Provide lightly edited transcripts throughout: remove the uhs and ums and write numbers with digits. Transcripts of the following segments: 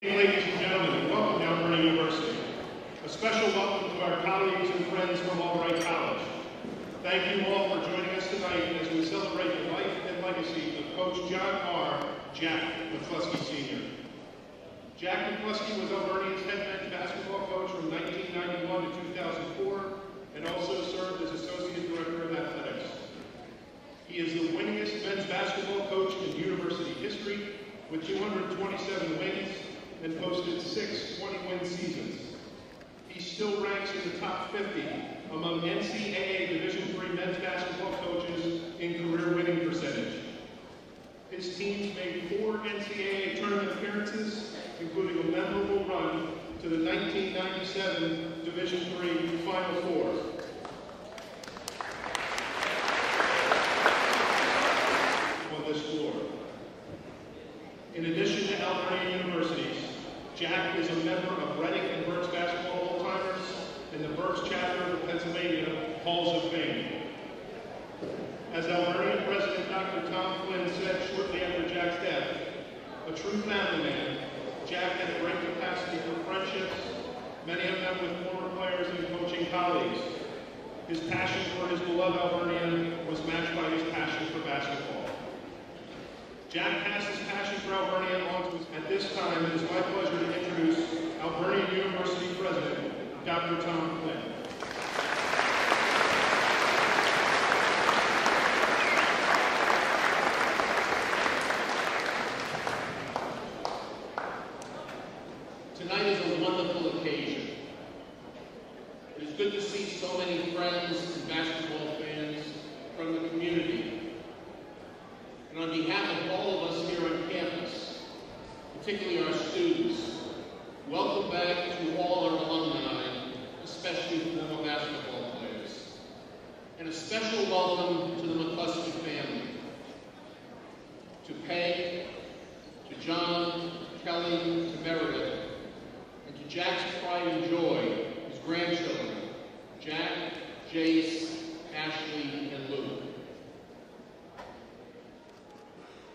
Ladies and gentlemen, welcome to Alvernia University. A special welcome to our colleagues and friends from Albright College. Thank you all for joining us tonight as we celebrate the life and legacy of Coach John R. Jack McCloskey Sr. Jack McCloskey was Alvernia's head men's basketball coach from 1991 to 2004 and also served as Associate Director of Athletics. He is the winningest men's basketball coach in university history with 227 wins and posted 6 20-win seasons. He still ranks in the top 50 among NCAA Division III men's basketball coaches in career winning percentage. His teams made 4 NCAA tournament appearances, including a memorable run to the 1997 Division III Final Four. On this floor. In addition to Alvernia University's, Jack is a member of Reading and Berks Basketball Hall-Timers and the Berks chapter of the Pennsylvania Halls of Fame. As Alvernia President Dr. Tom Flynn said shortly after Jack's death, a true family man, Jack had a great capacity for friendships, many of them with former players and coaching colleagues. His passion for his beloved Alvernia was matched by his passion for basketball. Jack passed his passion for Alvernia on to us. At this time, it is my pleasure to introduce Alvernia University President, Dr. Tom Flynn. Tonight is a wonderful occasion. It is good to see so many friends and basketball fans from the community. And on behalf of all of us here on campus, particularly our students, welcome back to all our alumni, especially former basketball players. And a special welcome to the McCloskey family. To Peg, to John, Kelly, to Meredith, and to Jack's pride and joy, his grandchildren, Jack, Jace, Ashley, and Luke.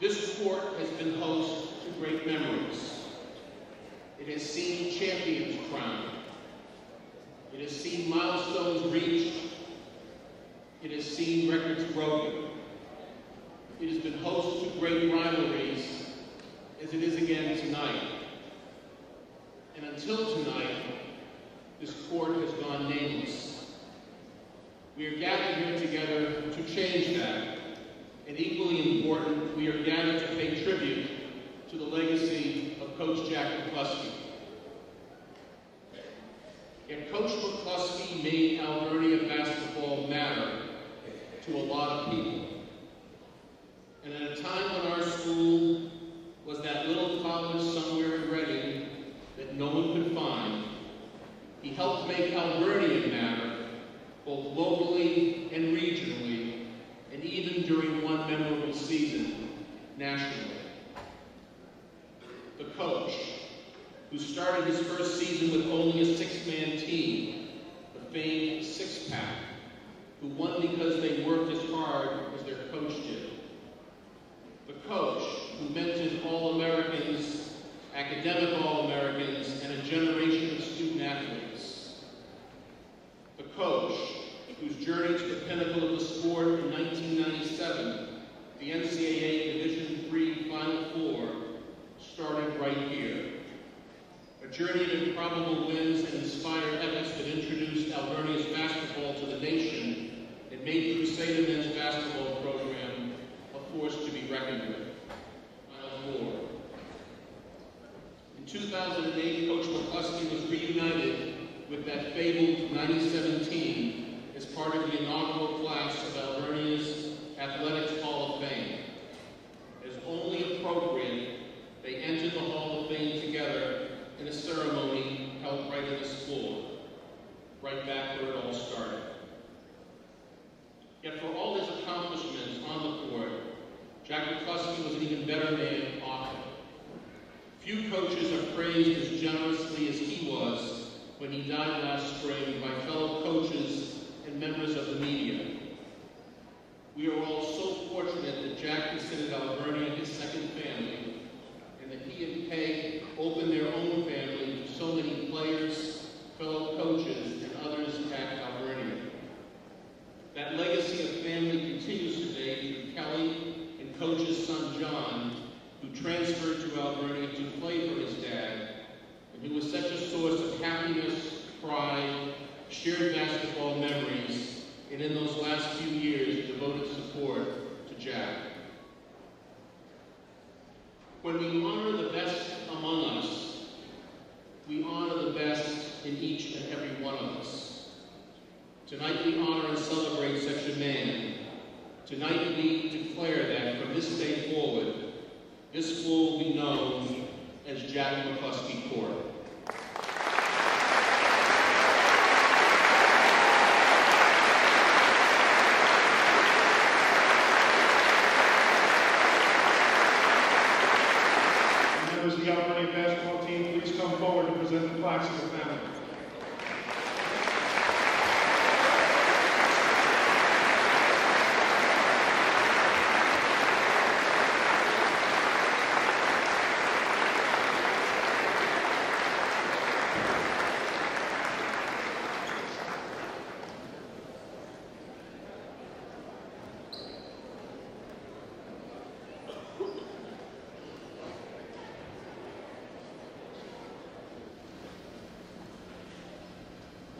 This court has been host to great memories. It has seen champions crowned. It has seen milestones reached. It has seen records broken. It has been host to great rivalries, as it is again tonight. And until tonight, this court has gone nameless. We are gathered here together to change that. And equally important, we are gathered to pay tribute to the legacy of Coach Jack McCloskey. Yet Coach McCloskey made Alvernia basketball matter to a lot of people. And at a time when our school was that little college somewhere in Reading that no one could find, he helped make Alvernia matter, both locally and regionally, and even during one memorable season, nationally. The coach, who started his first season with only a 6-man team, the famed six-pack, who won because they worked as hard as their coach did. The coach, who mentored All-Americans, academic All-Americans, and a generation of student-athletes. The coach, whose journey to the pinnacle of the sport in 1997, the NCAA Division III Final Four, started right here. A journey of improbable wins and inspired efforts that introduced Alvernia's basketball to the nation and made the Crusader men's basketball program a force to be reckoned with. Final Four. In 2008, Coach McCloskey was reunited with that fabled 97 team as part of the inaugural class of Alvernia's Athletics Hall of Fame. As only appropriate, they entered the Hall of Fame together in a ceremony held right on this floor, right back where it all started. Yet for all his accomplishments on the court, Jack McCloskey was an even better man off it. Few coaches are praised as generously as he was when he died last spring by fellow coaches and members of the media. We are all so fortunate that Jack considered Alvernia his second family, and that he and Peg opened their own coach's son, John, who transferred to Alvernia to play for his dad, and who was such a source of happiness, pride, shared basketball memories, and in those last few years, devoted support to Jack. When we honor the best among us, we honor the best in each and every one of us. Tonight we honor and celebrate such a man. Tonight we declare that from this day forward, this school will be known as Jack McCloskey Court. Members of the Albright basketball team, please come forward to present the plaques to the family.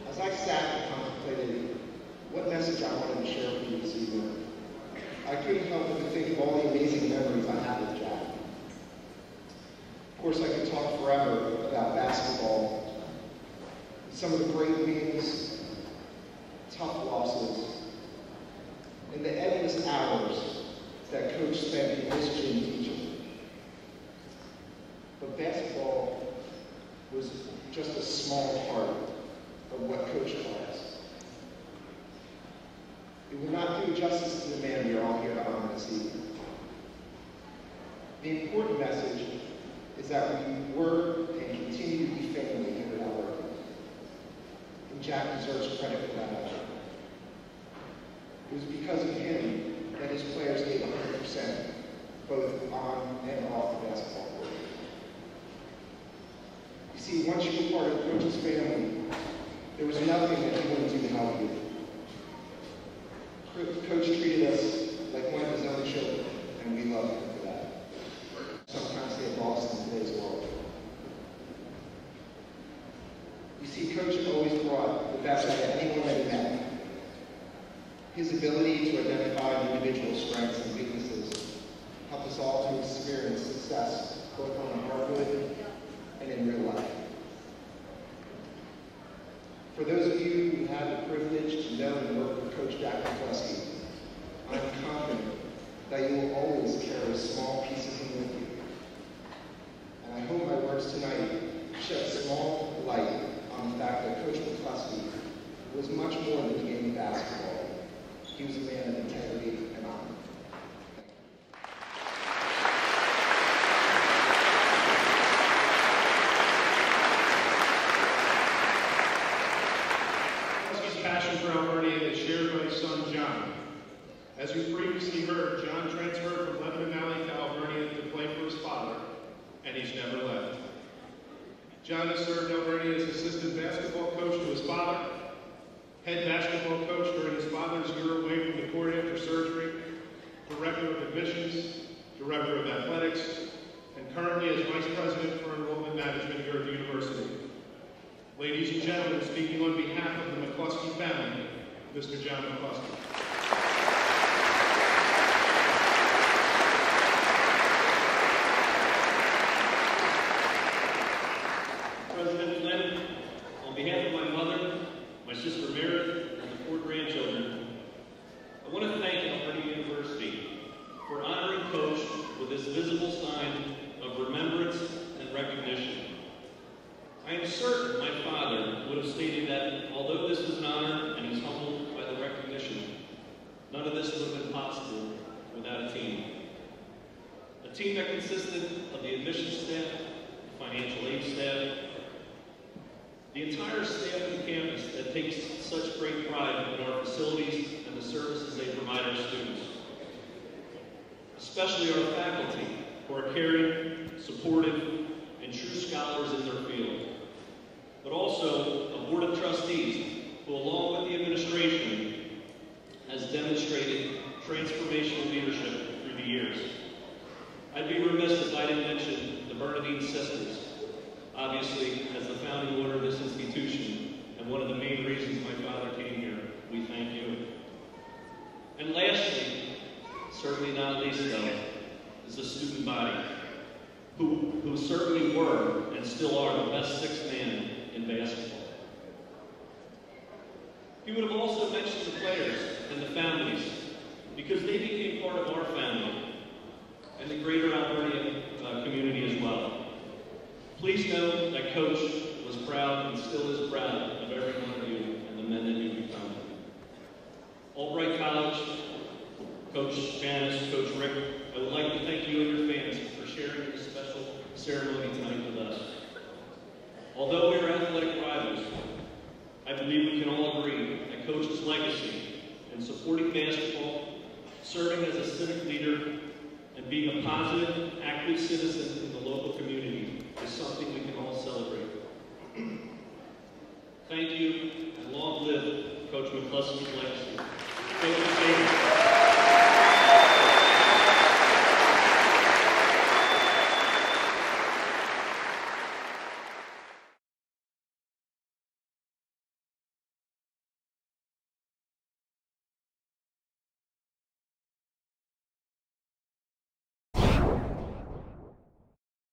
As I sat and contemplated what message I wanted to share with you this evening, I couldn't help but to think of all the amazing memories I had with Jack. Of course, I could talk forever about basketball, some of the great wins, tough losses, and the endless hours that Coach spent in this gym teaching. But basketball was just a small part of what Coach was. It would not do justice to the man we are all here to honor this evening. The important message is that we were and continue to be family here at Albright. And Jack deserves credit for that effort. It was because of him that his players gave 100%, both on and off the basketball court. You see, once you were part of Coach's family, there was nothing that he wouldn't do to help you. Coach treated us like one of his own children, and we love him for that. Sometimes they get lost in today's world. You see, Coach always brought the best out of anyone that he met. His ability to identify individual strengths and weaknesses helped us all to experience success both on the hardwood and in real life. For those of you who had the privilege to know and work with Coach Jack McCloskey, I'm confident that you will always carry a small piece of him with you. And I hope my words tonight shed a small light on the fact that Coach McCloskey was much more than a game of basketball. He was a man of integrity and honor. For Alvernia is shared by his son, John. As you previously heard, John transferred from Lebanon Valley to Alvernia to play for his father, and he's never left. John has served Alvernia as assistant basketball coach to his father, head basketball coach during his father's year away from the court after surgery, director of admissions, director of athletics, and currently as vice president for enrollment management here at the university. Ladies and gentlemen, speaking on behalf of the McCloskey family, Mr. John McCloskey. President Flynn, on behalf of my mother, my sister Mary, and the 4 grandchildren, I want to thank Alvernia University for honoring Coach with this visible sign of remembrance and recognition. I am certain my father would have stated that although this is an honor and he's humbled by the recognition, none of this would have been possible without a team. A team that consisted of the admissions staff, the financial aid staff, the entire staff of campus that takes such great pride in our facilities and the services they provide our students. Especially our faculty, who are caring, supportive, and true scholars in their field. But also a board of trustees who, along with the administration, has demonstrated transformational leadership through the years. I'd be remiss if I didn't mention the Bernadine Sisters. Obviously, as the founding order of this institution, and one of the main reasons my father came here, we thank you. And lastly, certainly not least though, is the student body, who certainly were and still are the best sixth man in basketball. He would have also mentioned the players and the families, because they became part of our family and the greater Alvernia community as well. Please know that Coach was proud and still is proud of every one of you and the men that you've become. Albright College, Coach Janice, Coach Rick, I would like to thank you and your fans for sharing this special ceremony tonight with us. Although we are athletic rivals, I believe we can all agree that Coach's legacy in supporting basketball, serving as a civic leader, and being a positive, active citizen in the local community is something we can all celebrate. Thank you, and long live Coach McCloskey's legacy. Coach,